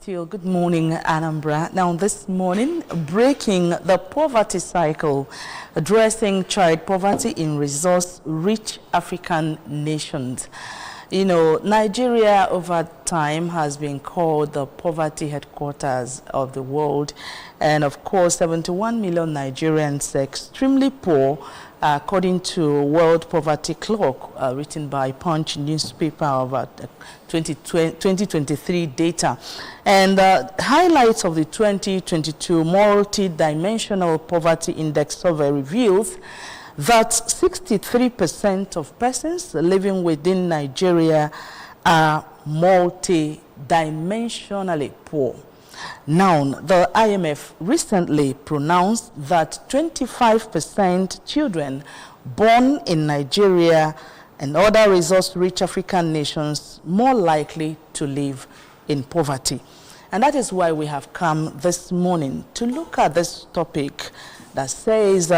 still. Good morning, Anambra. Now, this morning, breaking the poverty cycle, addressing child poverty in resource-rich African nations. You know, Nigeria over time has been called the poverty headquarters of the world. And of course, 71 million Nigerians are extremely poor, according to World Poverty Clock, written by Punch newspaper of 2023 data. And highlights of the 2022 Multi-Dimensional Poverty Index survey reveals that 63% of persons living within Nigeria are multi-dimensionally poor. Now, the IMF recently pronounced that 25% children born in Nigeria and other resource-rich African nations more likely to live in poverty. And that is why we have come this morning to look at this topic that says,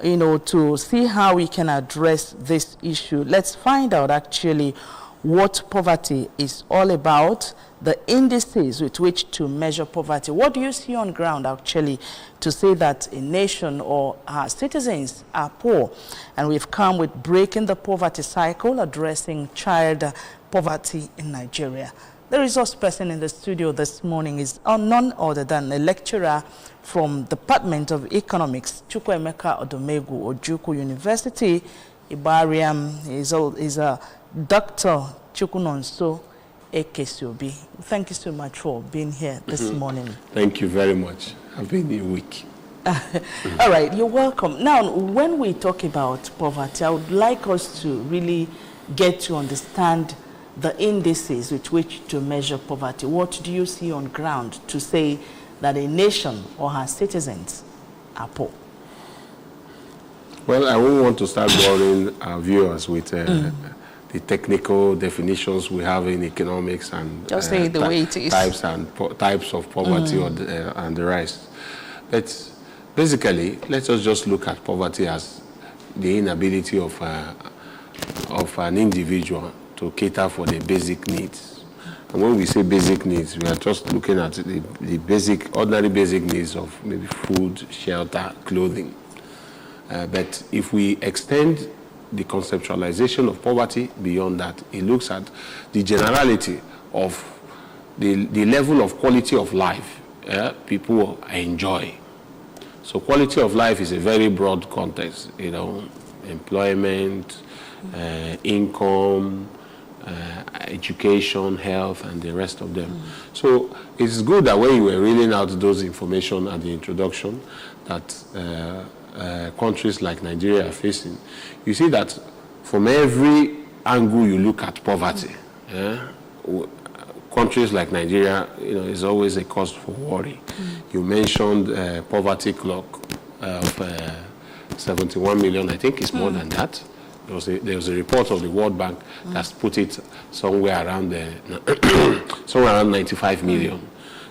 you know, to see how we can address this issue. Let's find out actually what poverty is all about, the indices with which to measure poverty. What do you see on ground actually to say that a nation or our citizens are poor? And we've come with breaking the poverty cycle, addressing child poverty in Nigeria. The resource person in the studio this morning is none other than a lecturer from Department of Economics, Chukwuemeka Odomegu, Ojukwu University, Ibariam. Is a Dr. Chukwunonso Ekesiobi. Thank you so much for being here this morning. Thank you very much. I've been a week. All right, you're welcome. Now, when we talk about poverty, I would like us to really get to understand the indices with which to measure poverty. What do you see on ground to say that a nation or her citizens are poor? Well, I won't want to start boring our viewers with the technical definitions we have in economics and just say the way it is. Types of poverty and the rest. But basically, let us just look at poverty as the inability of an individual to cater for the basic needs. And when we say basic needs, we are just looking at the ordinary basic needs of maybe food, shelter, clothing. But if we extend the conceptualization of poverty beyond that, it looks at the generality of the level of quality of life people enjoy. So quality of life is a very broad context, you know, employment, income, education, health, and the rest of them. So it's good that when you were reading out those information at the introduction that countries like Nigeria are facing, you see that from every angle you look at poverty, countries like Nigeria, you know, is always a cause for worry. You mentioned poverty clock of 71 million. I think it's more than that. There was a report of the World Bank that's put it somewhere around somewhere around 95 million.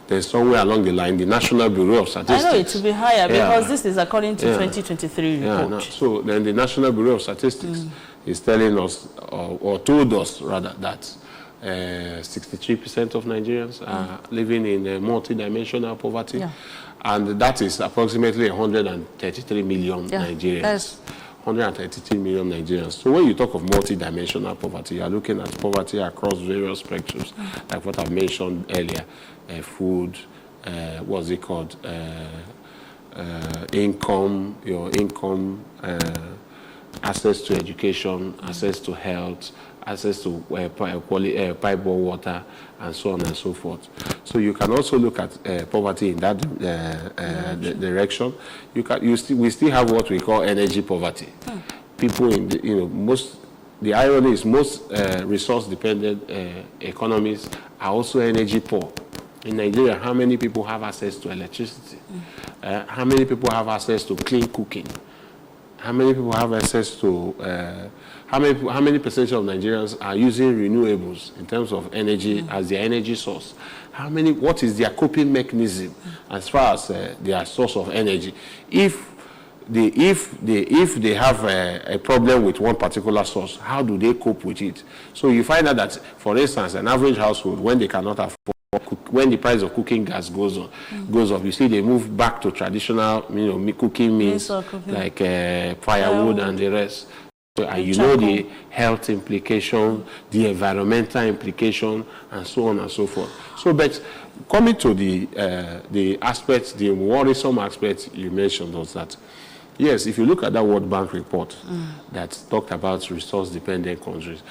There's somewhere along the line, the National Bureau of Statistics. I know it will be higher because this is according to 2023 report. No. So then the National Bureau of Statistics is telling us, or told us rather, that 63% of Nigerians are living in multi-dimensional poverty. And that is approximately 133 million Nigerians. 133 million Nigerians. So when you talk of multi-dimensional poverty, you are looking at poverty across various spectrums, like what I've mentioned earlier. Food, what's it called? Income, your income, access to education, access to health, access to pipe water, and so on and so forth. So you can also look at poverty in that direction. We still have what we call energy poverty. People in the irony is most resource-dependent economies are also energy poor. In Nigeria, how many people have access to electricity? How many people have access to clean cooking? How many people have access to, how many percentage of Nigerians are using renewables in terms of energy as their energy source? What is their coping mechanism as far as their source of energy? If they have a problem with one particular source, how do they cope with it? So you find out that, for instance, an average household, when they cannot afford when the price of cooking gas goes up, you see they move back to traditional, cooking means like firewood and the rest. So, and you know the health implication, the environmental implication, and so on and so forth. So, but coming to the aspects, the worrisome aspects you mentioned was that, yes, if you look at that World Bank report that talked about resource-dependent countries,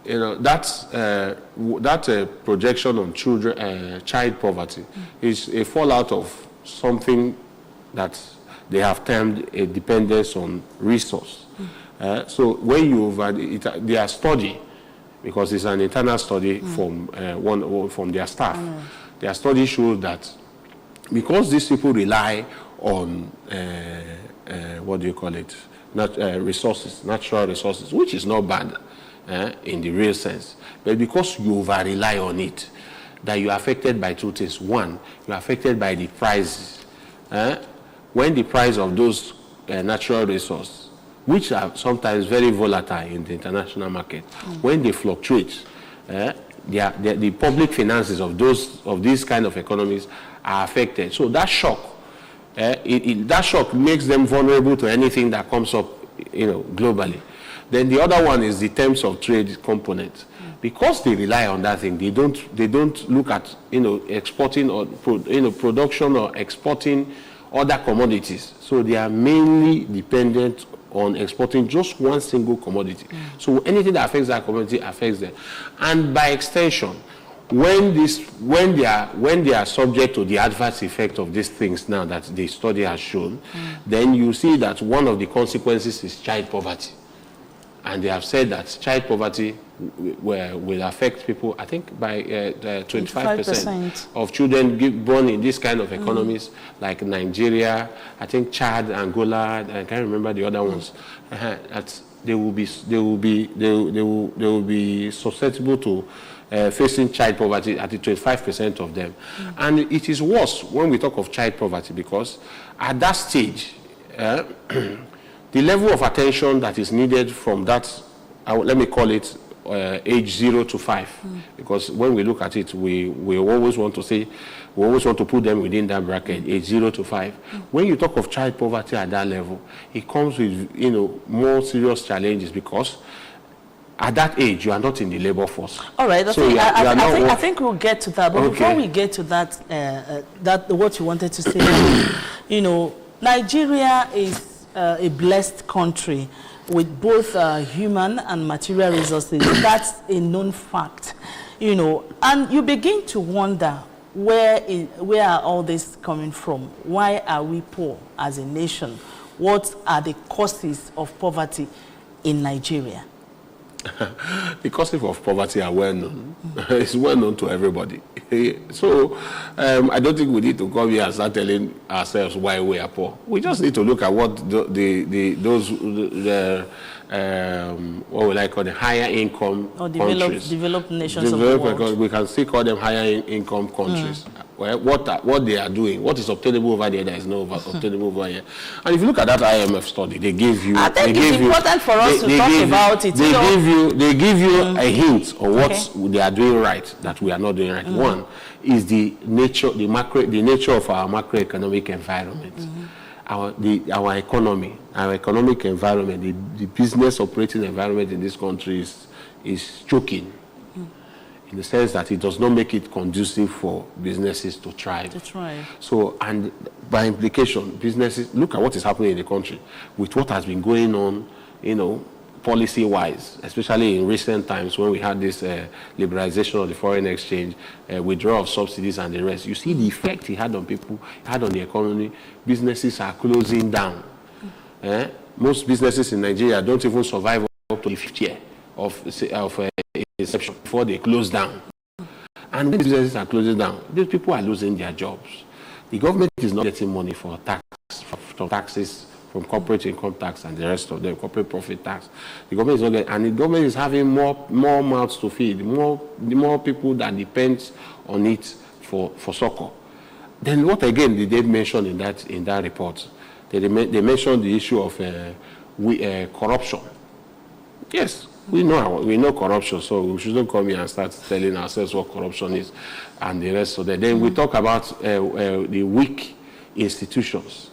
that projection on child poverty is a fallout of something that they have termed a dependence on resource. So when their study, because it's an internal study from their staff, their study shows that because these people rely on what do you call it? Resources, natural resources, which is not bad in the real sense, but because you over-rely on it, that you are affected by two things. One, you are affected by the prices. When the price of those natural resources, which are sometimes very volatile in the international market, when they fluctuate, the public finances of these kind of economies are affected. So that shock, that shock makes them vulnerable to anything that comes up, globally. Then the other one is the terms of trade component. Because they rely on that thing, they don't look at exporting or production or exporting other commodities. So they are mainly dependent on exporting just one single commodity. So anything that affects that commodity affects them. And by extension, when they are subject to the adverse effect of these things now that the study has shown, then you see that one of the consequences is child poverty. And they have said that child poverty will affect people, I think, by 25% of children born in this kind of economies, like Nigeria, I think Chad, Angola, I can't remember the other ones. That they will be susceptible to facing child poverty at the 25% of them. And it is worse when we talk of child poverty, because at that stage, the level of attention that is needed from that, let me call it age 0 to 5, because when we look at it, we always want to put them within that bracket, age 0 to 5. When you talk of child poverty at that level, it comes with more serious challenges, because at that age you are not in the labor force. All right, I think we'll get to that. But before we get to that, what you wanted to say, Nigeria is a blessed country with both human and material resources. That's a known fact, and you begin to wonder where are all this coming from? Why are we poor as a nation? What are the causes of poverty in Nigeria? The causes of poverty are well known. It's well known to everybody. So I don't think we need to come here and start telling ourselves why we are poor. We just need to look at what what we like call the higher income or countries. Developed nations of the world. We can still call them higher income countries. What they are doing, what is obtainable over there that is not obtainable over here. And if you look at that IMF study, they give you. I think it's important for us to talk about it. They give you a hint of what they are doing right that we are not doing right. One is the nature of our macroeconomic environment. Our economy, our economic environment, the business operating environment in this country is choking. In the sense that it does not make it conducive for businesses to thrive. So, and by implication, businesses, look at what is happening in the country with what has been going on, policy-wise, especially in recent times when we had this liberalization of the foreign exchange, withdrawal of subsidies and the rest. You see the effect it had on people, it had on the economy. Businesses are closing down. Most businesses in Nigeria don't even survive up to the 5th year of inception before they close down. And when businesses are closing down, these people are losing their jobs. The government is not getting money for taxes, from corporate income tax and the rest of them, corporate profit tax. The government is not getting, and the government is having more mouths to feed, more people that depend on it for succor. Then what again did they mention in that report? They mentioned the issue of corruption. Yes, We know corruption, so we shouldn't come here and start telling ourselves what corruption is and the rest of that. Then we talk about the weak institutions.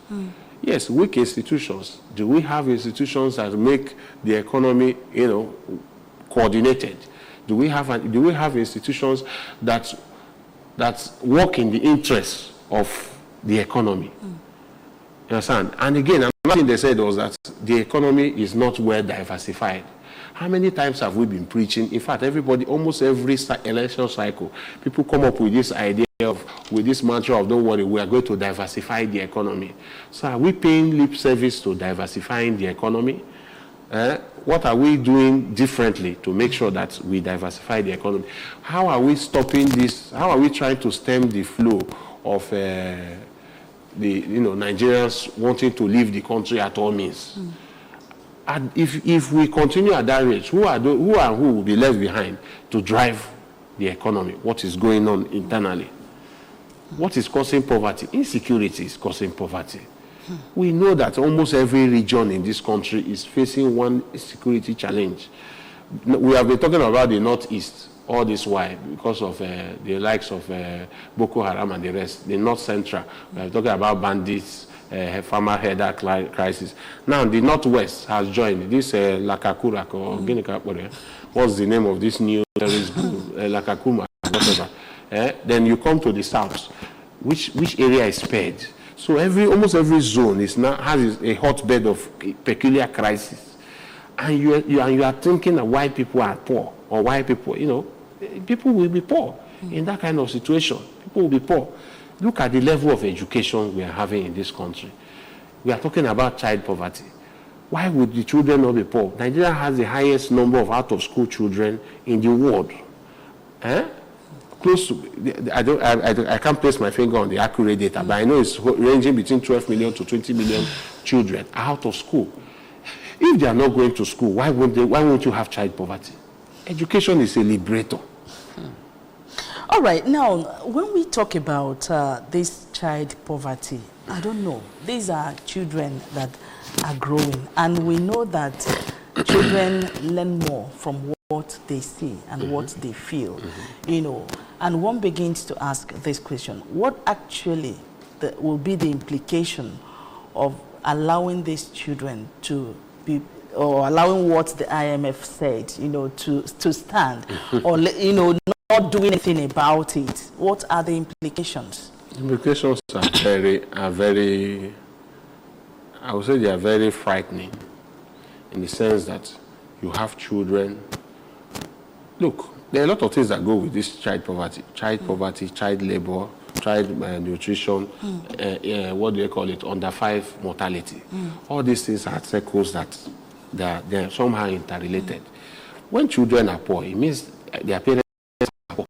Yes, weak institutions. Do we have institutions that make the economy, coordinated? Do we have institutions that work in the interests of the economy? You understand? And again, another thing they said was that the economy is not well diversified. How many times have we been preaching? In fact, almost every election cycle, people come up with this idea with this mantra of, don't worry, we are going to diversify the economy. So are we paying lip service to diversifying the economy? What are we doing differently to make sure that we diversify the economy? How are we stopping this? How are we trying to stem the flow of Nigerians wanting to leave the country at all means? And if we continue at that rate, who will be left behind to drive the economy? What is going on internally? What is causing poverty? Insecurity is causing poverty. We know that almost every region in this country is facing one security challenge. We have been talking about the Northeast all this while because of the likes of Boko Haram and the rest. The North Central, we are talking about bandits, farmer header crisis. Now the Northwest has joined this Lakakurak or Guinea. What's the name of this new terrorist group? Lakakuma, whatever. Then you come to the South. Which area is spared? So almost every zone has a hotbed of peculiar crisis, and you are thinking of why people are poor or why people will be poor in that kind of situation. People will be poor. Look at the level of education we are having in this country. We are talking about child poverty. Why would the children not be poor? Nigeria has the highest number of out-of-school children in the world. Close to, I can't place my finger on the accurate data, but I know it's ranging between 12 million to 20 million children out of school. If they are not going to school, why won't you have child poverty? Education is a liberator. All right, now, when we talk about this child poverty, I don't know, these are children that are growing, and we know that children learn more from what they see and what they feel, and one begins to ask this question: what actually will be the implication of allowing these children to be, or allowing what the IMF said, to stand, or not doing anything about it? What are the implications? Implications are very, I would say they are very frightening, in the sense that you have children. Look, there are a lot of things that go with this child poverty, child labor, child nutrition, what do they call it, under 5 mortality. All these things are circles that they're somehow interrelated. When children are poor, it means their parents are poor.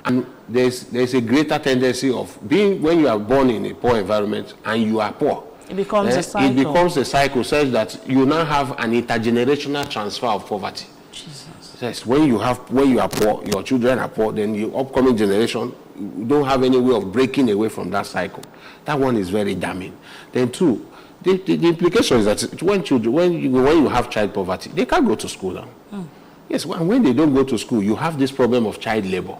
And there's a greater tendency of being, when you are born in a poor environment and you are poor, it becomes a cycle. It becomes a cycle such that you now have an intergenerational transfer of poverty. Jesus. Yes, when you are poor, your children are poor, then the upcoming generation don't have any way of breaking away from that cycle. That one is very damning. Then two, the implication is that when you have child poverty, they can't go to school now. Yes, when they don't go to school, you have this problem of child labor.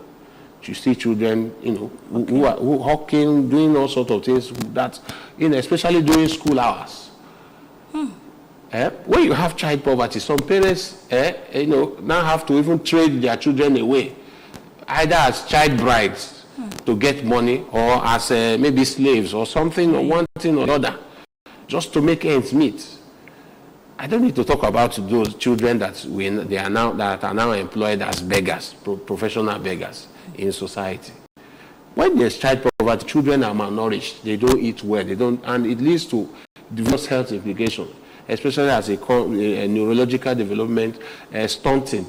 You see children, who are hawking, doing all sorts of things that, especially during school hours. When you have child poverty, some parents, now have to even trade their children away, either as child brides to get money, or as maybe slaves or something, or one thing or another, just to make ends meet. I don't need to talk about those children that are now employed as beggars, professional beggars in society. When there's child poverty, children are malnourished, they don't eat well, and it leads to diverse health implications, especially as a neurological development, stunting.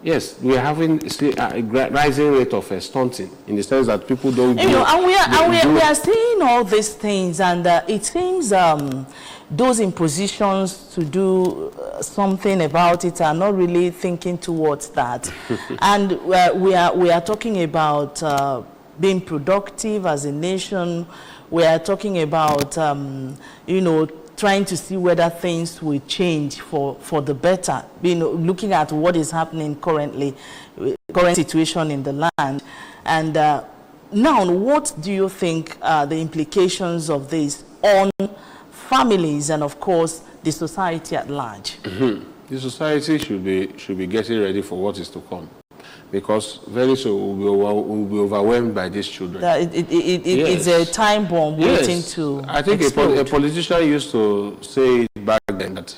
Yes, we are having a rising rate of stunting, in the sense that people don't and we are seeing all these things, and it seems those in positions to do something about it are not really thinking towards that. And we are talking about being productive as a nation. We are talking about trying to see whether things will change for the better, looking at what is happening current situation in the land. And now, what do you think are the implications of this on families and, of course, the society at large? The society should be getting ready for what is to come, because very soon we'll be overwhelmed by these children. It's a time bomb waiting to I think explode. a politician used to say back then that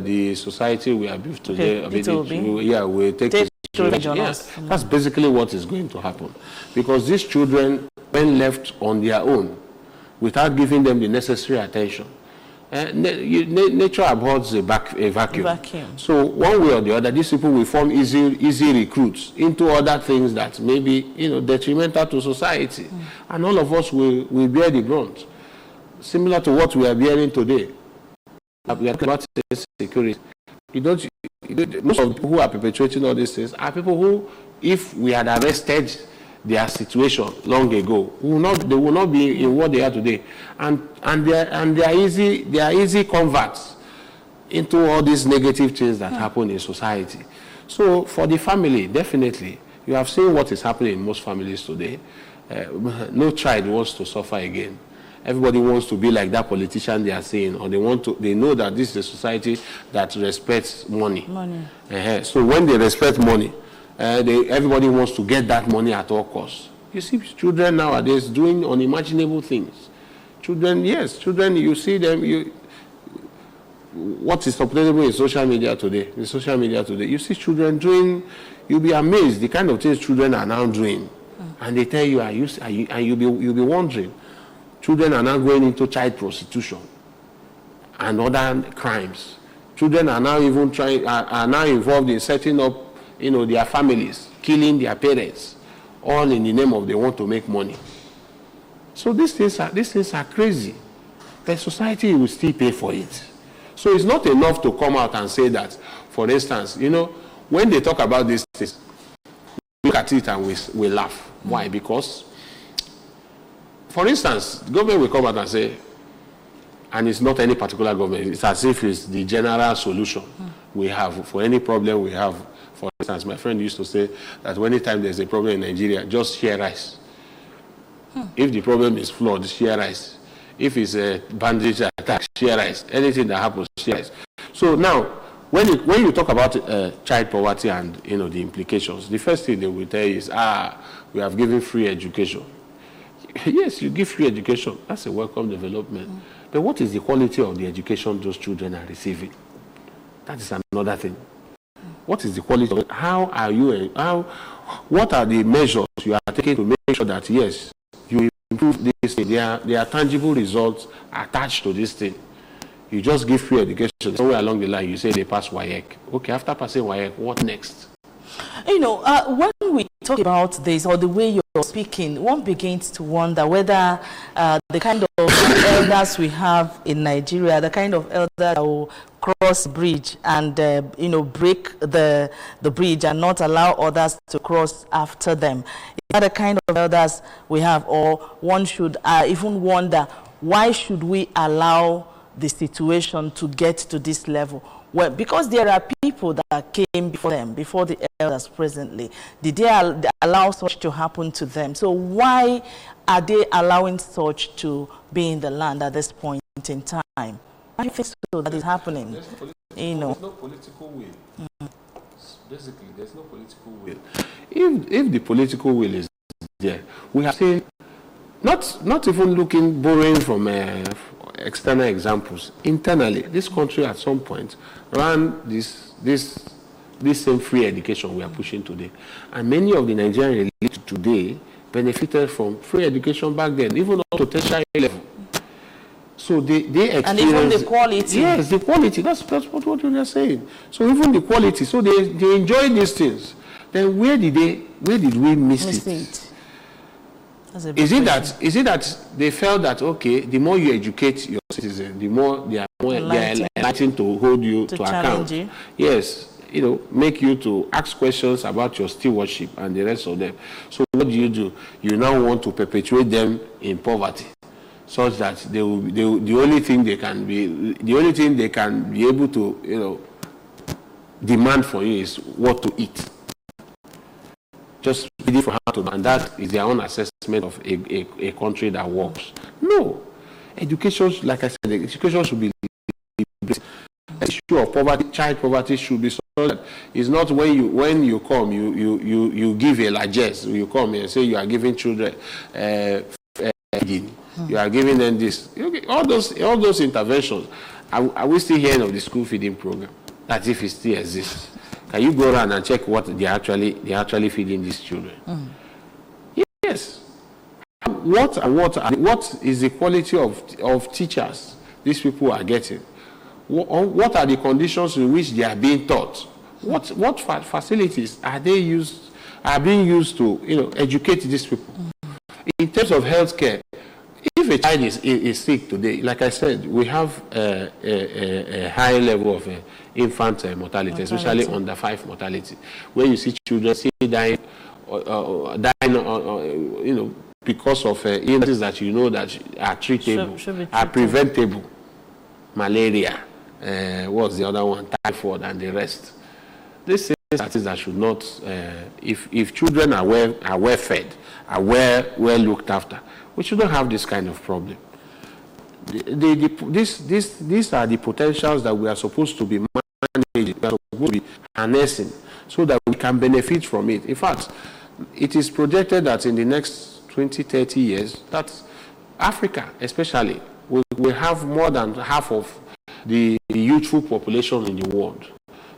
the society we have built today, will take children. Yes, that's basically what is going to happen, because these children, when left on their own, without giving them the necessary attention, nature abhors a vacuum. So one way or the other, these people will form easy recruits into other things that may be detrimental to society, and all of us will bear the brunt. Similar to what we are bearing today. We are about security. Most of the people who are perpetrating all these things are people who, if we had arrested their situation long ago, they will not be in what they are today, and they are easy converts into all these negative things that happen in society. So for the family, definitely, you have seen what is happening in most families today. No child wants to suffer again. Everybody wants to be like that politician they are saying, or they know that this is a society that respects money. So when they respect money, everybody wants to get that money at all costs. You see children nowadays doing unimaginable things. Children, you see them. What is obtainable in social media today? You see children doing. You'll be amazed the kind of things children are now doing, and they tell you, and you'll be wondering. Children are now going into child prostitution and other crimes. Children are now are now involved in setting up, their families, killing their parents, all in the name of they want to make money. So these things are crazy. The society will still pay for it. So it's not enough to come out and say that, for instance, when they talk about these things, we look at it and we laugh. Why? Because, for instance, the government will come out and say, and it's not any particular government, it's as if it's the general solution we have for any problem we have. For instance, my friend used to say that anytime there's a problem in Nigeria, just share rice. If the problem is flood, share rice. If it's a bandit attack, share rice. Anything that happens, share rice. So now, when you talk about child poverty and the implications, the first thing they will tell you is, we have given free education. Yes, you give free education. That's a welcome development. But what is the quality of the education those children are receiving? That is another thing. What is the quality of it? What are the measures you are taking to make sure that, yes, you improve this thing? There are tangible results attached to this thing. You just give free education. Somewhere along the line, you say they pass WAEC. Okay, after passing WAEC, what next? When we talk about this, or the way you're speaking, one begins to wonder whether the kind of elders we have in Nigeria, the kind of elders that will cross the bridge and break the bridge and not allow others to cross after them, is that the kind of elders we have? Or one should even wonder, why should we allow the situation to get to this level? Well, because there are people that came before them, before the elders presently. Did they allow such to happen to them? So why are they allowing such to be in the land at this point in time? Why do you think so that is happening? There's no political will. Basically, there's no political will. If the political will is there, we have seen, not even borrowing from external examples, internally, this country at some point ran this same free education we are pushing today. And many of the Nigerian elites today benefited from free education back then, even up to tertiary level. So they experience... And even the quality. Yes, the quality. That's what you are saying. So even the quality. So they enjoy these things. Then where did we miss it? Is it that they felt that, okay, the more you educate your citizens, the more they are enlightened to hold you to account. You. Yes, make you to ask questions about your stewardship and the rest of them. So what do? You now want to perpetuate them in poverty. such that the only thing they can be able to, demand for you is what to eat. Just ready for her to, and that is their own assessment of a country that works. No, education, like I said, education should be. The issue of poverty, child poverty, should be solved. It's not when you come, you give a largesse. You come and say you are giving children you are giving them this. All those interventions. Are we still hearing of the school feeding program? That if it still exists, can you go around and check what they actually feeding these children? Yes. What is the quality of teachers these people are getting? What are the conditions in which they are being taught? What facilities are being used to educate these people? In terms of healthcare, if a child is sick today, like I said, we have a high level of infant mortality, especially under 5 mortality, where you see children dying, because of illnesses that that are treatable, are preventable. Malaria, what's the other one? Typhoid and the rest. This is that should not. If children are well fed, are well looked after, we shouldn't have this kind of problem. These are the potentials that we are supposed to be managing, we are supposed to be harnessing, so that we can benefit from it. In fact, it is projected that in the next 20-30 years, that Africa, especially, will have more than half of the youthful population in the world.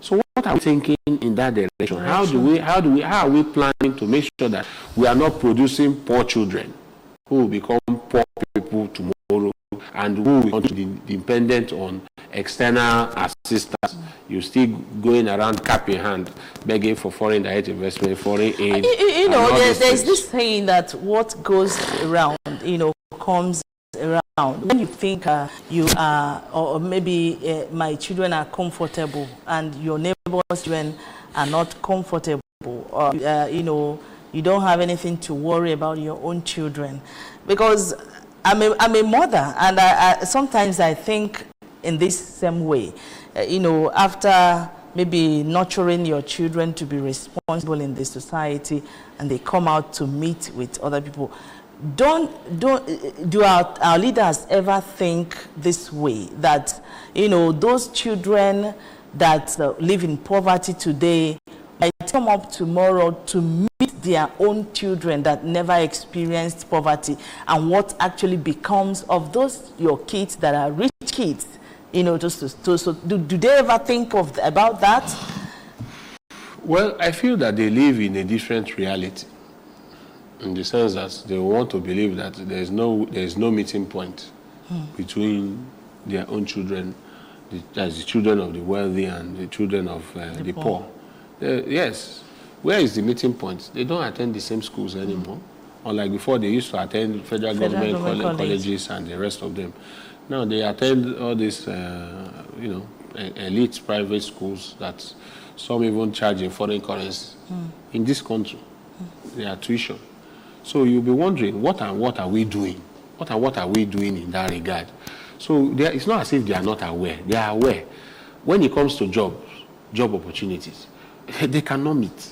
So what are we thinking in that direction? How are we planning to make sure that we are not producing poor children who will become poor people tomorrow and who will be dependent on external assistance? You're still going around cap in hand, begging for foreign direct investment, foreign aid. There's this saying that what goes around, comes around. When you think you are, or maybe my children are comfortable and your neighbor's children are not comfortable, or you don't have anything to worry about your own children. Because I'm a mother, and sometimes I think in this same way. After maybe nurturing your children to be responsible in the society, and they come out to meet with other people, do our leaders ever think this way, that those children that live in poverty today might come up tomorrow to meet their own children that never experienced poverty, and what actually becomes of those your kids that are rich kids? So do they ever think about that? Well, I feel that they live in a different reality, in the sense that they want to believe that there is no meeting point between their own children, as the children of the wealthy and the children of the poor. Yes. Where is the meeting point? They don't attend the same schools anymore. Unlike before, they used to attend federal government colleges and the rest of them. Now they attend all these, elite private schools that some even charge in foreign currency. In this country, they are tuition. So you'll be wondering, what are we doing? What are we doing in that regard? So it's not as if they are not aware. They are aware. When it comes to job opportunities, they cannot meet.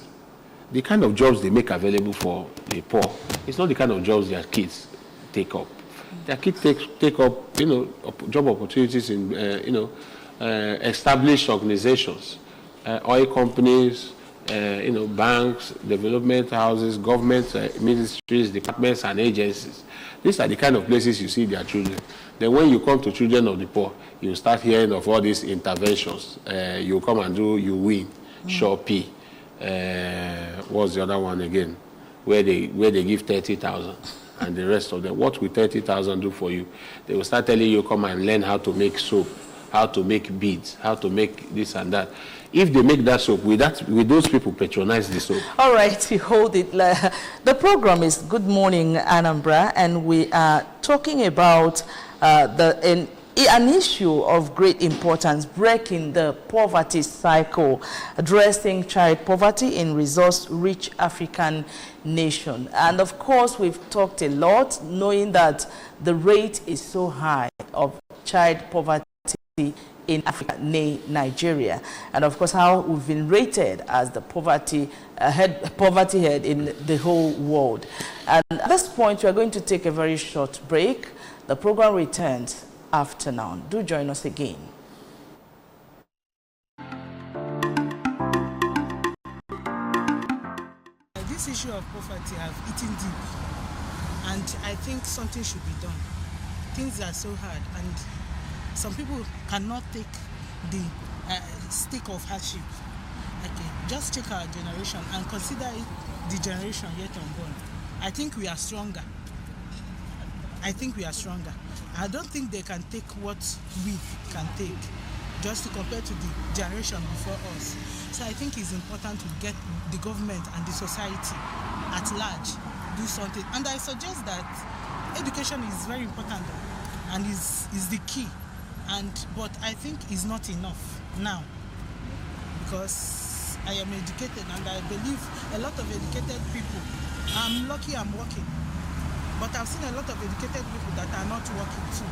The kind of jobs they make available for the poor, it's not the kind of jobs their kids take up. Their kids take up, job opportunities in, established organizations, oil companies, banks, development houses, government ministries, departments, and agencies. These are the kind of places you see their children. Then when you come to children of the poor, you start hearing of all these interventions. You come and you win, Shopee. What's the other one again? Where they give 30,000 and the rest of them. What will 30,000 do for you? They will start telling you, come and learn how to make soap, how to make beads, how to make this and that. If they make that soap, will those people patronize the soap? All right, you hold it. The program is Good Morning Anambra, and we are talking about an issue of great importance, breaking the poverty cycle, addressing child poverty in resource-rich African nation. And of course, we've talked a lot, knowing that the rate is so high of child poverty in Africa, Nigeria, and of course how we've been rated as the poverty head in the whole world. And at this point, we are going to take a very short break. The program returns after now. Do join us again. This issue of poverty have eaten deep, and I think something should be done. Things are so hard, and some people cannot take the stick of hardship. Okay, just check our generation and consider it the generation yet unborn. I think we are stronger. I don't think they can take what we can take, just to compare to the generation before us. So I think it's important to get the government and the society at large do something. And I suggest that education is very important and is the key. But I think it's not enough now, because I am educated and I believe a lot of educated people. I'm lucky I'm working, but I've seen a lot of educated people that are not working too.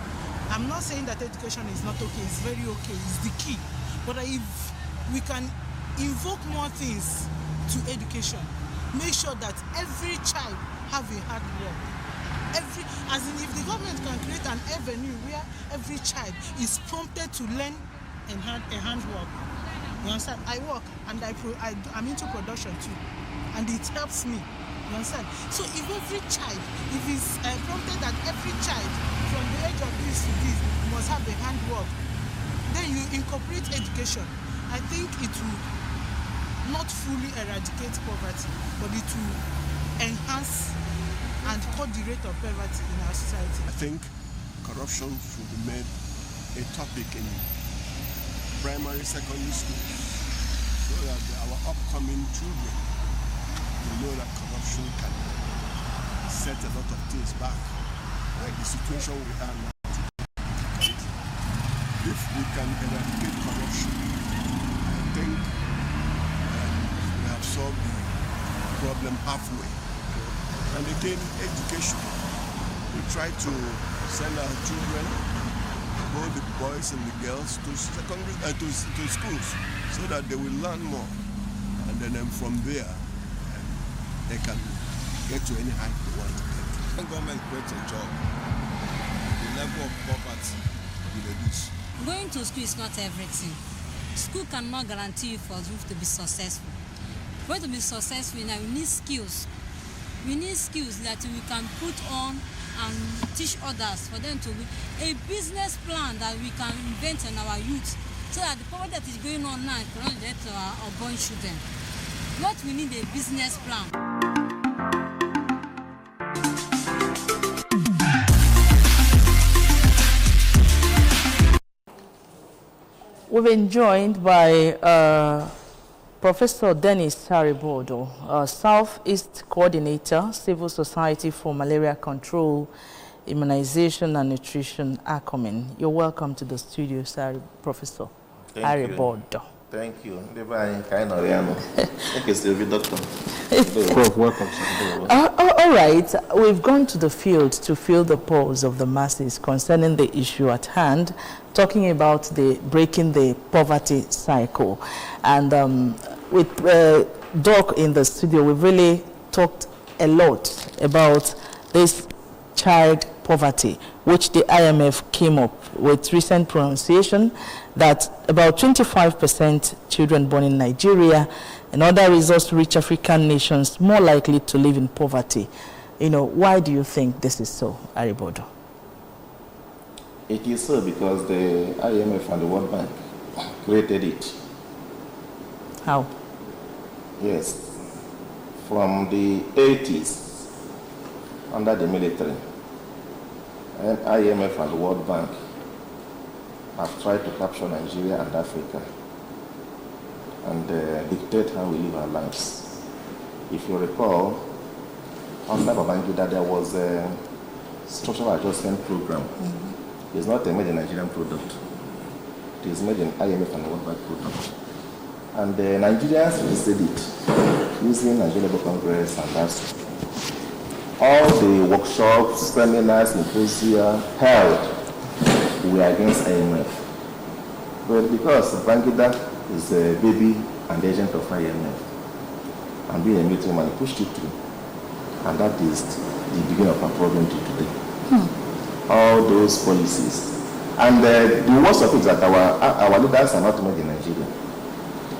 I'm not saying that education is not okay, it's very okay, it's the key. But if we can invoke more things to education, make sure that every child have a hard work. As in, if the government can create an avenue where every child is prompted to learn a handwork. You understand? I work and I'm into production too, and it helps me. You understand? So if every child, if it's prompted that every child from the age of this to this must have a handwork, then you incorporate education. I think it will not fully eradicate poverty, but it will enhance and cut the rate of poverty in our society. I think corruption should be made a topic in primary, secondary schools, so that our upcoming children will know that corruption can set a lot of things back, like the situation we are now. If we can eradicate corruption, I think we have solved the problem halfway. And again, education. We try to send our children, both the boys and the girls, to to schools, so that they will learn more, and then from there they can get to any height they want to get. When government creates a job, the level of poverty will reduce. Going to school is not everything. School cannot guarantee you for you to be successful. For you to be successful now, you need skills. We need skills that we can put on and teach others, for them to be a business plan that we can invent in our youth, so that the poverty that is going on now cannot get to our unborn children. What we need a business plan. We've been joined by Professor Dennis Aribodo, Southeast Coordinator, Civil Society for Malaria Control, Immunization and Nutrition, ACOMIN. You're welcome to the studio, sir, Professor Aribodo. Thank you. Thank you, Sylvie, Doctor. Welcome, sir. All right, we've gone to the field to feel the pulse of the masses concerning the issue at hand, talking about the breaking the poverty cycle. And with Doc in the studio, we've really talked a lot about this child poverty, which the IMF came up with recent pronunciation that about 25% children born in Nigeria and other resource-rich African nations more likely to live in poverty. You know, why do you think this is so, Aribodo? It is so because the IMF and the World Bank created it. How? Yes. From the 80s, under the military, and IMF and the World Bank have tried to capture Nigeria and Africa and dictate how we live our lives. If you recall, under Babangida there was a structural adjustment program It's not a made in Nigerian product. It is made in IMF and World Bank product. And the Nigerians listed it using Nigerian Labour Congress, and that's all the workshops, seminars, symposia held were against IMF. But because Bangida is a baby and agent of IMF, and being a military man, he pushed it through. And that is the beginning of our problem to today. All those policies. And the worst of it is that our leaders are not made in Nigeria.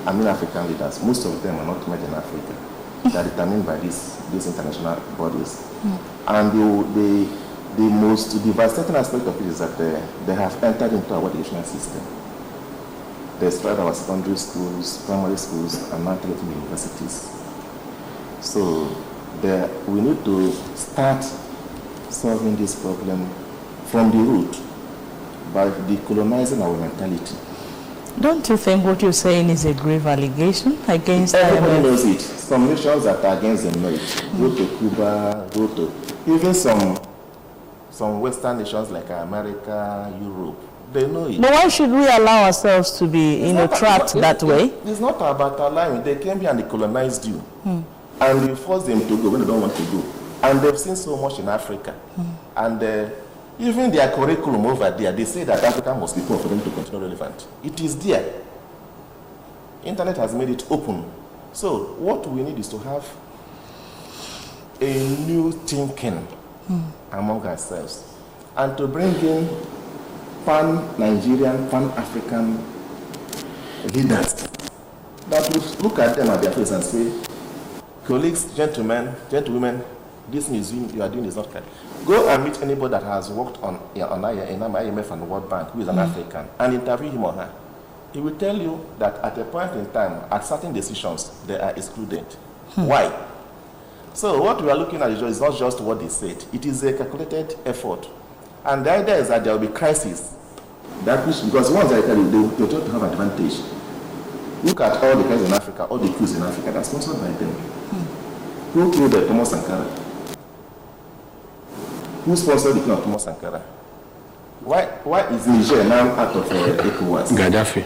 I mean African leaders. Most of them are not made in Africa. They are determined by these international bodies. And the most devastating aspect of it is that they have entered into our educational system. They started our secondary schools, primary schools, and now targeting universities. So we need to start solving this problem from the root by decolonizing our mentality. Don't you think what you're saying is a grave allegation against Everybody IMF? knows it. Some nations that are against them know it. Go to Cuba, go to even some Western nations like America, Europe. They know it. But why should we allow ourselves to be trapped that way? It's not about allowing. They came here and they colonized you. And you force them to go when they don't want to go. And they've seen so much in Africa. And even their curriculum over there, they say that Africa must be poor for them to continue relevant. It is there. Internet has made it open. So what we need is to have a new thinking among ourselves and to bring in pan-Nigerian, pan-African leaders that would look at them at their face and say, colleagues, gentlewomen, this museum you are doing is not correct. Go and meet anybody that has worked on IMF and World Bank, who is an African, and interview him or her. He will tell you that at a point in time, at certain decisions, they are excluded. Why? So what we are looking at is not just what they said. It is a calculated effort. And the idea is that there will be crisis. Because once I tell you, they will try to have advantage. Look at all the guys in Africa, all the coups in Africa, that's sponsored by them. Who killed Thomas Sankara? Who sponsored the killing of Thomas Sankara? Why is Niger now out of ECOWAS? Gaddafi.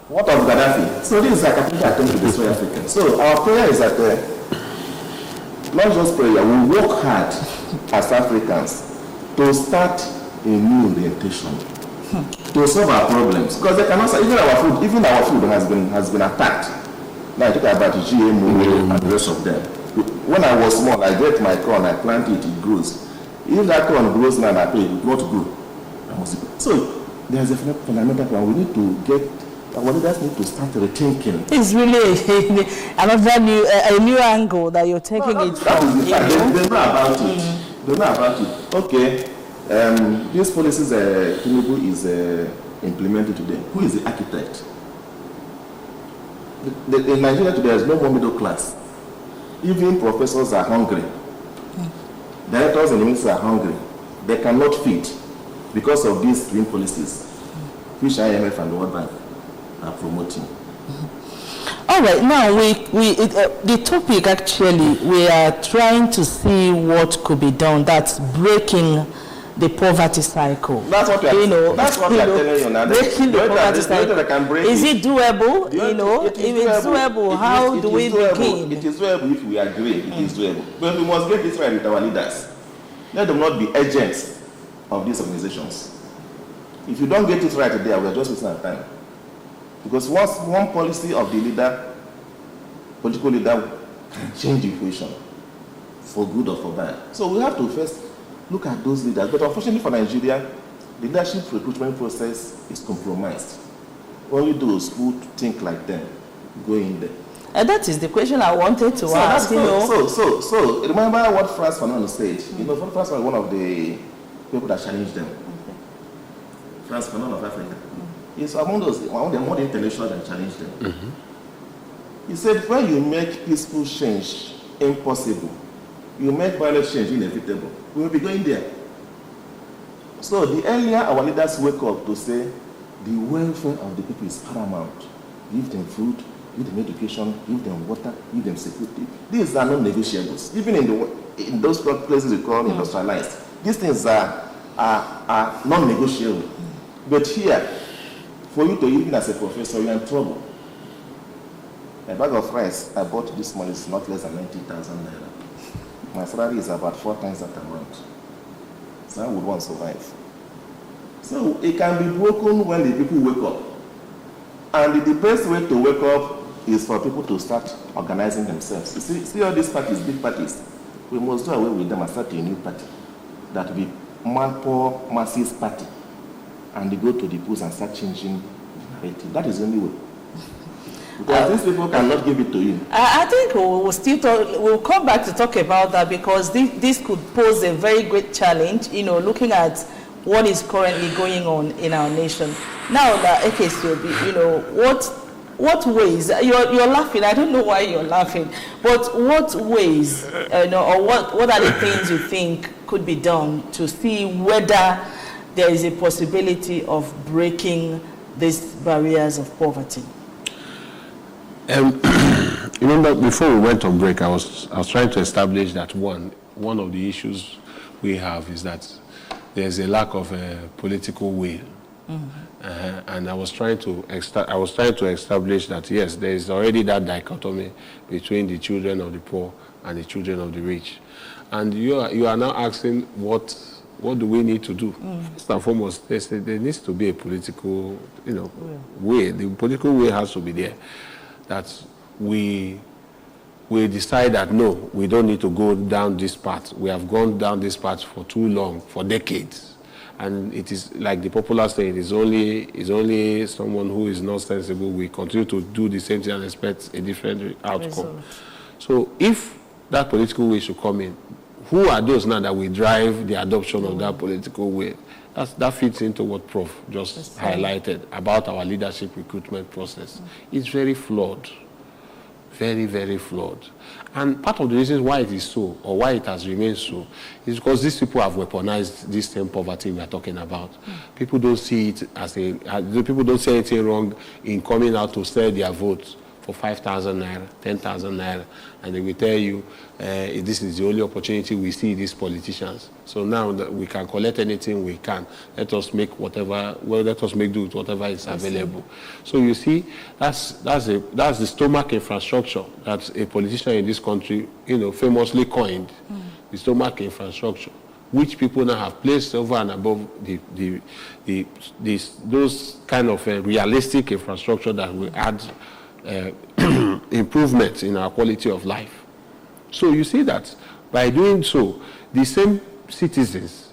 What of Gaddafi? So this is a capital attempt to destroy Africa. So our prayer is that, not just prayer, we work hard as Africans to start a new orientation, to solve our problems. Because they cannot, even our food has been attacked. Now I talk about GMA and the rest of them. When I was small, I get my corn, I plant it, it grows. If that corn grows now, it will not grow. So there's a fundamental problem. We need to get, our leaders need to start rethinking. It's really a new angle that you're taking it from. They know about it. They know about it. Okay, these policies Tinubu is implemented today. Who is the architect? In Nigeria today, there is no more middle class. Even professors are hungry. Directors and ministers are hungry. They cannot feed because of these green policies, which IMF and the World Bank are promoting. All right, now the topic actually, we are trying to see what could be done. That's breaking the poverty cycle. That's what we are, that's what we are telling you now. Breaking the poverty cycle. Is it doable? If it's doable, how do we begin? It is doable if we agree. It is doable. But we must get this right with our leaders. Let them not be agents of these organizations. If you don't get it right there, we are just wasting our time. Because once one policy of the leader, political leader, can change the equation for good or for bad. So we have to first look at those leaders. But unfortunately for Nigeria, the leadership recruitment process is compromised. Only those who think like them go in there. And that is the question I wanted to ask. So remember what Frantz Fanon said. Frantz was one of the people that challenged them. Frantz Fanon of Africa. He's among the more intellectuals that challenged them. He said, when you make peaceful change impossible, you make violent change inevitable. We will be going there. So the earlier our leaders wake up to say the welfare of the people is paramount, give them food, give them education, give them water, give them security. These are non-negotiables. Even in those places we call industrialized, these things are are non-negotiable. But here, for you to even as a professor, you're in trouble. A bag of rice I bought this morning is not less than 90,000 naira. My salary is about 4 times that amount. So I would want to survive. So it can be broken when the people wake up. And the best way to wake up is for people to start organizing themselves. You see all these parties, big parties, we must do away with them and start a new party. That will be poor masses party. And they go to the polls and start changing the narrative. That is the only way. Because these people cannot give it to you. I think we'll come back to talk about that, because this could pose a very great challenge, looking at what is currently going on in our nation. Now, what ways, you're laughing, I don't know why you're laughing, but what ways, or what are the things you think could be done to see whether there is a possibility of breaking these barriers of poverty? Remember, before we went on break, I was trying to establish that one of the issues we have is that there's a lack of political will. Mm-hmm. And I was trying to establish that yes, there is already that dichotomy between the children of the poor and the children of the rich. And you are now asking what do we need to do? First and foremost, there needs to be a political way. The political way has to be there. That we decide that no, we don't need to go down this path. We have gone down this path for too long, for decades. And it is like the popular saying, is only someone who is not sensible. We continue to do the same thing and expect a different outcome. So if that political way should come in, who are those now that will drive the adoption of that political way? That fits into what Prof just highlighted about our leadership recruitment process. It's very flawed, very, very flawed. And part of the reasons why it is so, or why it has remained so, is because these people have weaponized this same poverty we are talking about. People don't see it people don't see anything wrong in coming out to sell their votes for 5,000 naira, 10,000 naira, and they will tell you this is the only opportunity we see these politicians. So now that we can collect anything we can, let us make do with whatever is available. So you see, that's the stomach infrastructure that a politician in this country, famously coined, the stomach infrastructure, which people now have placed over and above those kind of realistic infrastructure that will add improvements in our quality of life. So you see that by doing so, the same citizens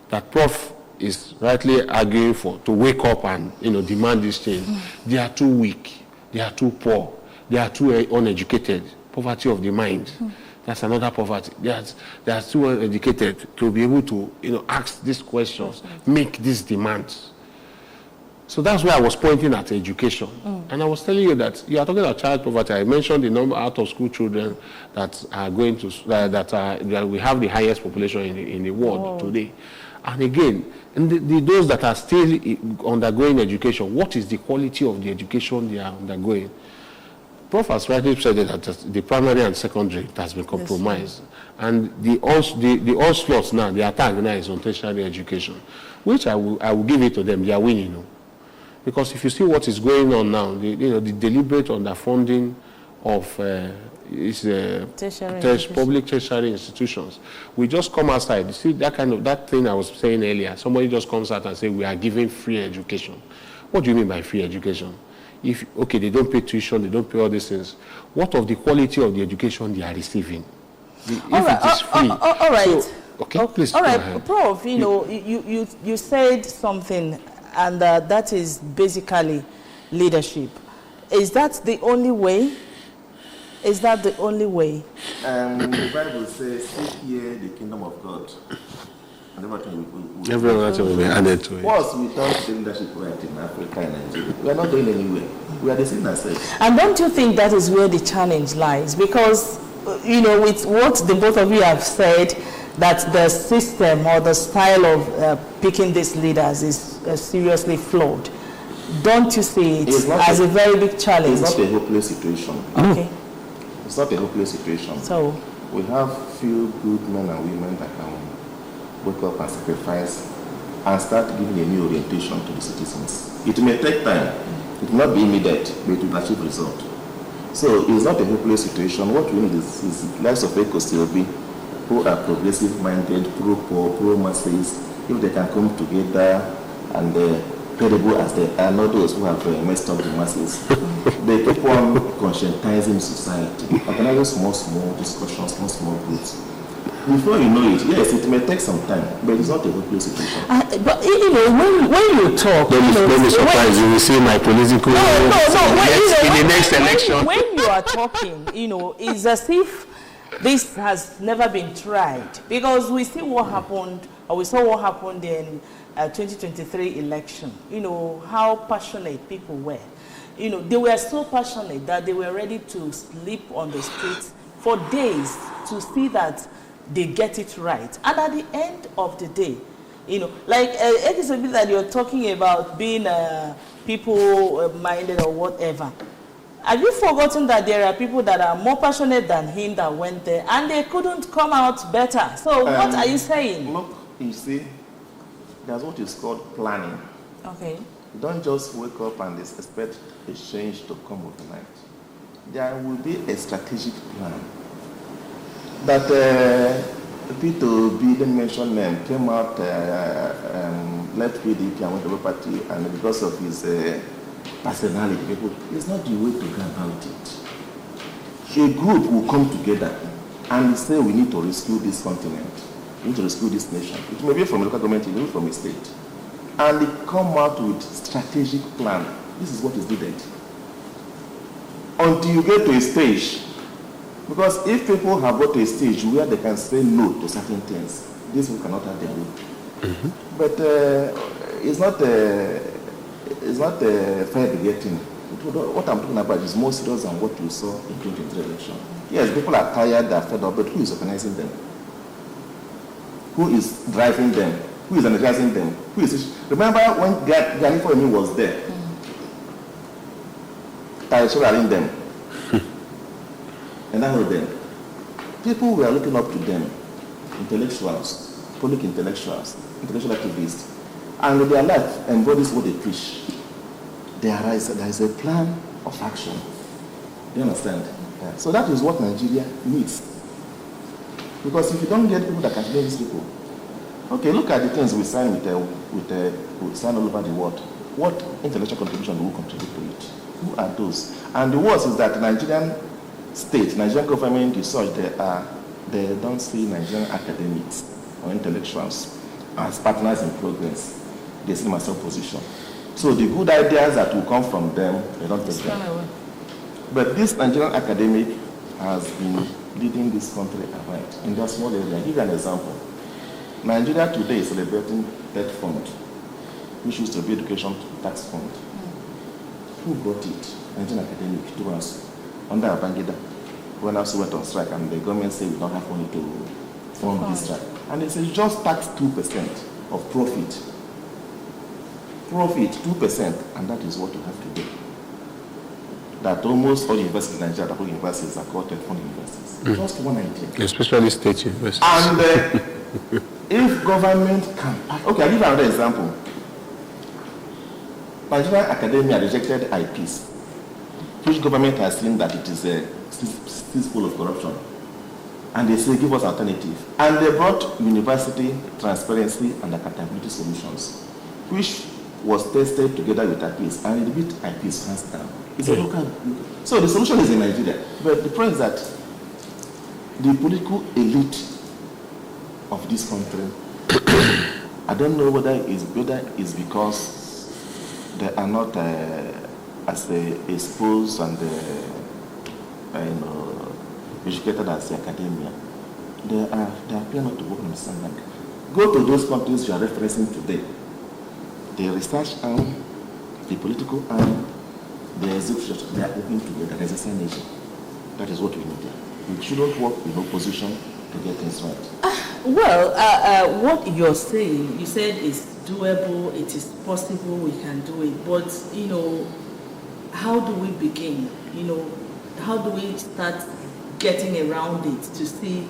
that Prof is rightly arguing for to wake up and demand this change, they are too weak, they are too poor, they are too uneducated. Poverty of the mind. That's another poverty. They are too uneducated to be able to ask these questions, make these demands. So that's why I was pointing at education. And I was telling you that you are talking about child poverty. I mentioned the number out of school children that are going to, that we have the highest population in the world today. And again, those that are still undergoing education, what is the quality of the education they are undergoing? Prof has rightly said that the primary and secondary has been compromised. And the onslaught now, the attack now is on tertiary education, which I will give it to them. They are winning. Because if you see what is going on now, the deliberate underfunding of public tertiary institutions, we just come outside. You see that thing I was saying earlier. Somebody just comes out and say we are giving free education. What do you mean by free education? If they don't pay tuition, they don't pay all these things. What of the quality of the education they are receiving? If it is free. All right. So, please. All right, Prof. You said something. And that is basically leadership. Is that the only way? Is that the only way? The Bible says, seek ye the kingdom of God. And everything will be added to it. Once we don't see leadership right in Africa and Nigeria, we are not going anywhere. We are the same ourselves. And don't you think that is where the challenge lies? Because, with what the both of you have said, that the system or the style of picking these leaders is seriously flawed. Don't you see it as a very big challenge? It's not a hopeless situation. Okay. It's not a hopeless situation. So we have few good men and women that can wake up and sacrifice and start giving a new orientation to the citizens. It may take time, it will not be immediate, but it will achieve result. So it's not a hopeless situation. What we need is likes of ECOSILB who are progressive-minded, pro-poor, pro-masses. If they can come together and credible as they are, not those who have messed up the masses, they keep on conscientizing society, organizing small discussions, small groups. Before you know it, yes, it may take some time, but it's not a hopeless situation. But you know, when you talk, don't be surprised. You will see my political in the next election. When you are talking, you know, it's as if this has never been tried, because we see what happened, or we saw what happened in 2023 election. You know how passionate people were. You know, they were so passionate that they were ready to sleep on the streets for days to see that they get it right. And at the end of the day, you know, like it is a bit that you're talking about being people-minded or whatever. Have you forgotten that there are people that are more passionate than him that went there and they couldn't come out better? So what are you saying? Look, you see, there's what is called planning. Okay. You don't just wake up and expect a change to come overnight. There will be a strategic plan. That P2B, didn't mention name, came out, left PDP and went to the party, and because of his personality, people, it's not the way to go about it. A group will come together and say we need to rescue this continent, we need to rescue this nation. It may be from a local government, it may be from a state. And they come out with strategic plan. This is what is needed. Until you get to a stage, because if people have got to a stage where they can say no to certain things, this will cannot have their way. But it's not fair begetting. What I'm talking about is more serious than what we saw in 2023 election. Yes, people are tired, they're fed up, but who is organizing them? Who is driving them? Who is energizing them? Who is? Remember when Gani Foemi was there? Tiring them. And I heard them. People were looking up to them, intellectuals, public intellectuals, intellectual activists, and their life embodies what they preach. There is a plan of action. Do you understand? Yeah. So that is what Nigeria needs. Because if you don't get people that can lead these people, okay, look at the things we sign we sign all over the world. What intellectual contribution do we contribute to it? Who are those? And the worst is that Nigerian state, Nigerian government, research, they don't see Nigerian academics or intellectuals as partners in progress. They see them as opposition. So the good ideas that will come from them, they don't take them. But this Nigerian academic has been leading this country around in that small area. I'll give you an example. Nigeria today is celebrating that fund, which used to be education tax fund. Who got it? Nigerian academic to us under Abangida, when I went on strike and the government said we don't have money to fund this strike. And they say just tax 2% of profit. Profit 2%, and that is what you have to do. That almost all universities in Nigeria, the universities are called fund universities. Just one idea. Especially state universities. And if government can, okay, I'll give you another example. Nigerian academia rejected IPs, which government has seen that it is full of corruption. And they say, give us alternative. And they brought university transparency and accountability solutions, which was tested together with IPs, and it beat IPs hands down. It's a local. So the solution is in Nigeria. But the point is that the political elite of this country, I don't know whether it's because they are not as exposed and educated as the academia. They appear not to work on the same line. Go to those countries you are referencing today. The research arm, the political arm, the executive, they are working together as a synergy. That is what we need there. We shouldn't work in opposition to get things right. What you're saying, you said is doable, it is possible, we can do it. But, how do we begin? How do we start getting around it to see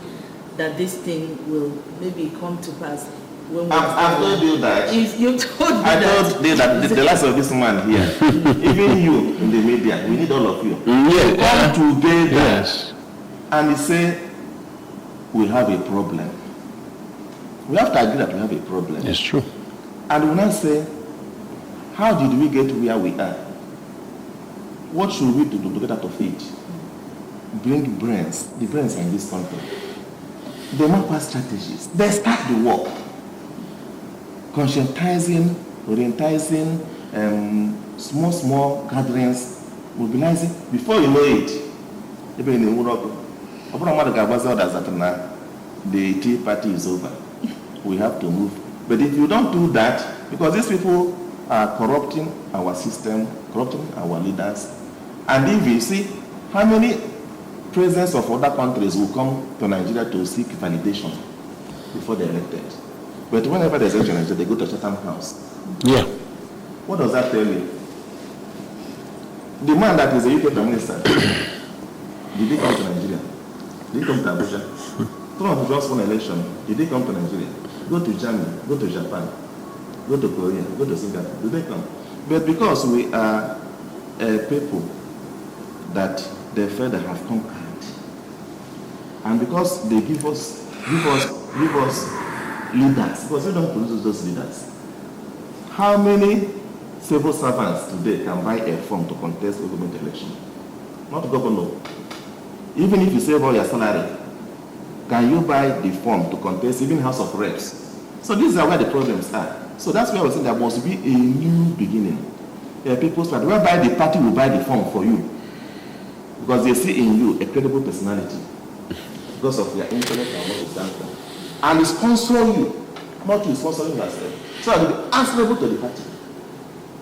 that this thing will maybe come to pass? I've told you that. You told me I told you that the last of this man here, even you in the media, we need all of you. Yeah. Come together. Yes. And say, we have a problem. We have to agree that we have a problem. It's true. And we now say, how did we get where we are? What should we do to get out of it? Bring brains. The brains are in this country. They map out strategies. They start the work. Conscientizing, orientizing, small gatherings, mobilizing. Before you know it, even in Europe, the Tea Party is over. We have to move. But if you don't do that, because these people are corrupting our system, corrupting our leaders, and if you see how many presidents of other countries will come to Nigeria to seek validation before they're elected. But whenever there's election in Nigeria, they go to Chatham House. Yeah. What does that tell you? The man that is a UK Prime Minister, did he come to Nigeria? Did he come to Abuja? Trump just won election. Did he come to Nigeria? Go to Germany, go to Japan, go to Korea, go to Singapore. Did they come? But because we are people that they feel they have conquered, and because they give us leaders, because we don't produce those leaders. How many civil servants today can buy a form to contest a government election? Not governor. Even if you save all your salary, can you buy the form to contest even House of Reps? So these are where the problems are. So that's why I was saying there must be a new beginning. People's party, whereby the party will buy the form for you, because they see in you a credible personality, because of your intellect and what you stand for, and sponsor you, not you sponsoring yourself. So you'll be answerable to the party.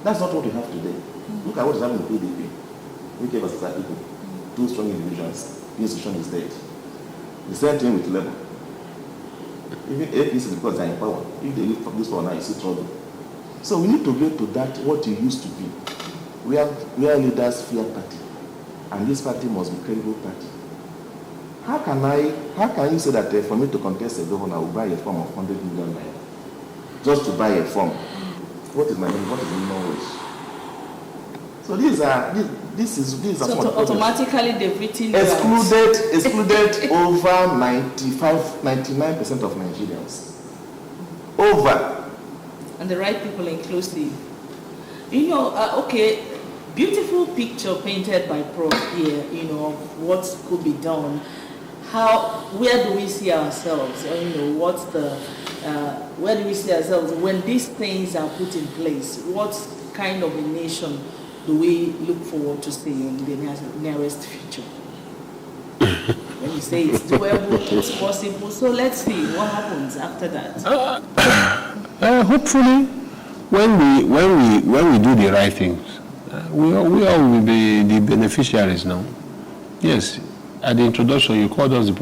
That's not what we have today. Look at what is happening in PDP. We gave us people, two strong individuals. The institution is dead. The same thing with Labour. Even APC, because they are in power. If they look for this power now, you see trouble. So we need to get to that, what it used to be. We are leaders fear party. And this party must be credible party. How can you say that for me to contest a governor, I will buy a form of 100 million naira? Just to buy a form. What is my name? What is the minimum wage? So these are so automatically they've written excluded over 99% of Nigerians. Over. And the right people inclusive. You know, okay, beautiful picture painted by Prof here, you know, of what could be done. Where do we see ourselves? You know, where do we see ourselves when these things are put in place? What kind of a nation do we look forward to seeing in the nearest future? When you say it's doable, it's possible, so let's see what happens after that. Hopefully, when we do the right things, we all will be the beneficiaries now. Yes, at the introduction, you called us the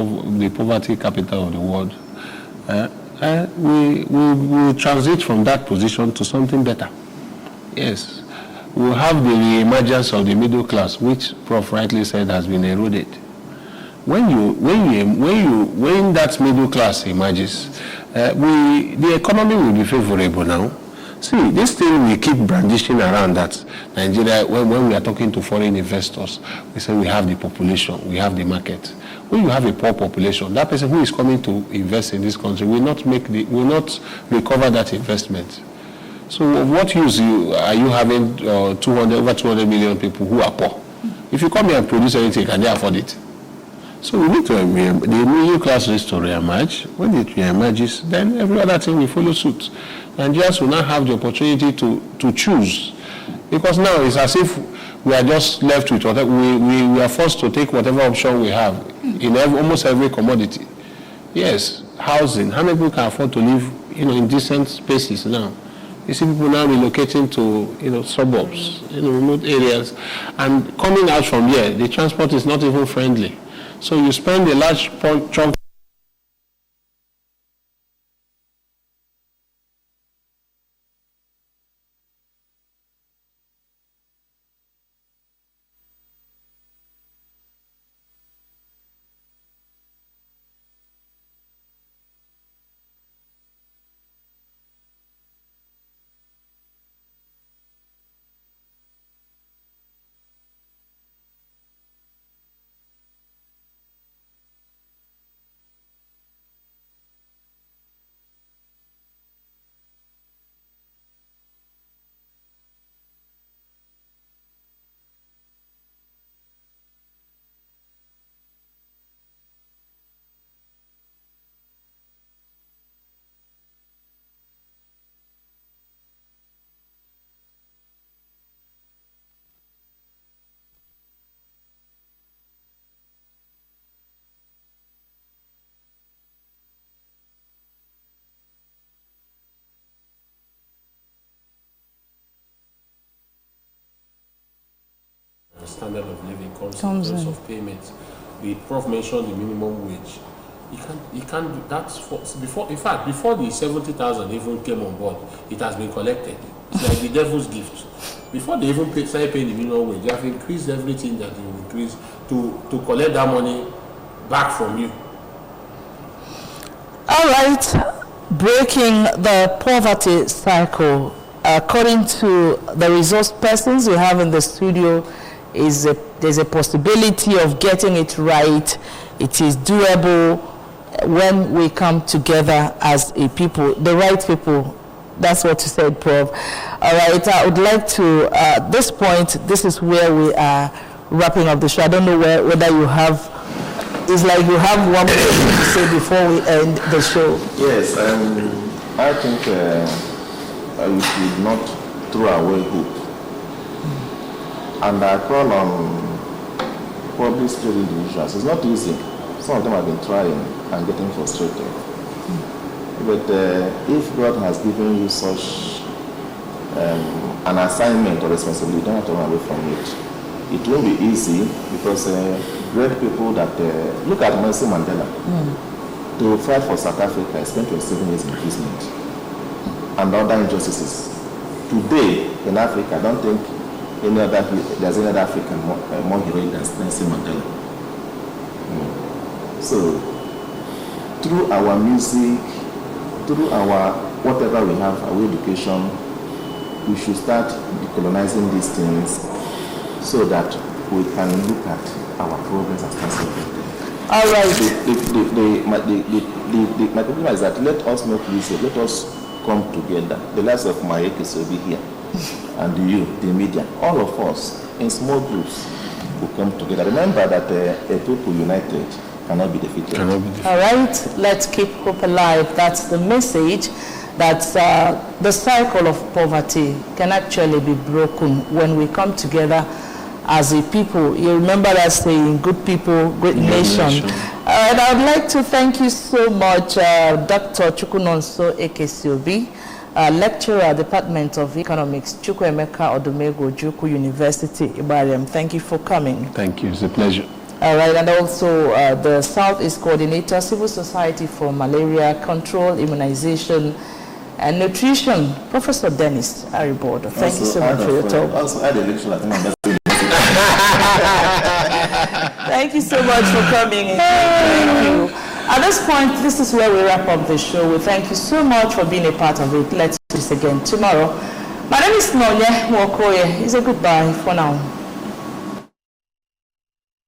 poverty capital of the world. We will transit from that position to something better. Yes. We'll have the re-emergence of the middle class, which Prof rightly said has been eroded. When that middle class emerges, the economy will be favorable now. See, this thing we keep brandishing around that Nigeria, when we are talking to foreign investors, we say we have the population, we have the market. When you have a poor population, that person who is coming to invest in this country will not recover that investment. So what use are you having over 200 million people who are poor? If you come here and produce anything, can they afford it? So we need to, the middle class needs to re-emerge. When it re-emerges, then every other thing will follow suit. Nigerians will now have the opportunity to choose. Because now it's as if we are just left with whatever, we are forced to take whatever option we have in almost every commodity. Yes, housing. How many people can afford to live, in decent spaces now? You see people now relocating to, suburbs, remote areas, and coming out from here, the transport is not even friendly. So you spend a large chunk standard of living comes in terms of payment. The Prof mentioned the minimum wage. You can't do that before. In fact, before the 70,000 even came on board, it has been collected. It's like the devil's gift. Before they even started paying the minimum wage, they have increased everything that they will increase to collect that money back from you. All right, breaking the poverty cycle. According to the resource persons we have in the studio, there's a possibility of getting it right. It is doable when we come together as a people, the right people. That's what you said, Prof. All right, I would like to, at this point, this is where we are wrapping up the show. I don't know whether you have, it's like you have one more thing to say before we end the show. Yes, I think we should not throw away hope. And I call on public sector individuals. It's not easy. Some of them have been trying and getting frustrated. But if God has given you such an assignment or responsibility, you don't have to run away from it. It won't be easy because great people that look at Nelson Mandela to fight for South Africa, spent 27 years in imprisonment and other injustices. Today in Africa, I don't think there's any other African more heroic than Nelson Mandela. So through our music, through our whatever we have, our education, we should start decolonizing these things so that we can look at our progress and start solving them. All right. My problem is that let us not lose it. Let us come together. The likes of my Ekis will be here, and you, the media, all of us in small groups will come together. Remember that a people united cannot be defeated. All right, let's keep hope alive. That's the message, that the cycle of poverty can actually be broken when we come together as a people. You remember that saying, good people, great nation. And I would like to thank you so much, Dr. Chukwunonso Ekesiobi, lecturer, Department of Economics, Chukwuemeka Odumegwu, Ojukwu University, Ibadan. Thank you for coming. Thank you, it's a pleasure. All right, and also the Southeast Coordinator, Civil Society for Malaria Control, Immunization, and Nutrition, Professor Dennis Aribodo. Thank you so much for your talk. Also, I had a lecture, I think Thank you so much for coming in. Thank you. At this point, this is where we wrap up the show. We thank you so much for being a part of it. Let's do this again tomorrow. My name is Nonye Mwokoye. It's a goodbye for now.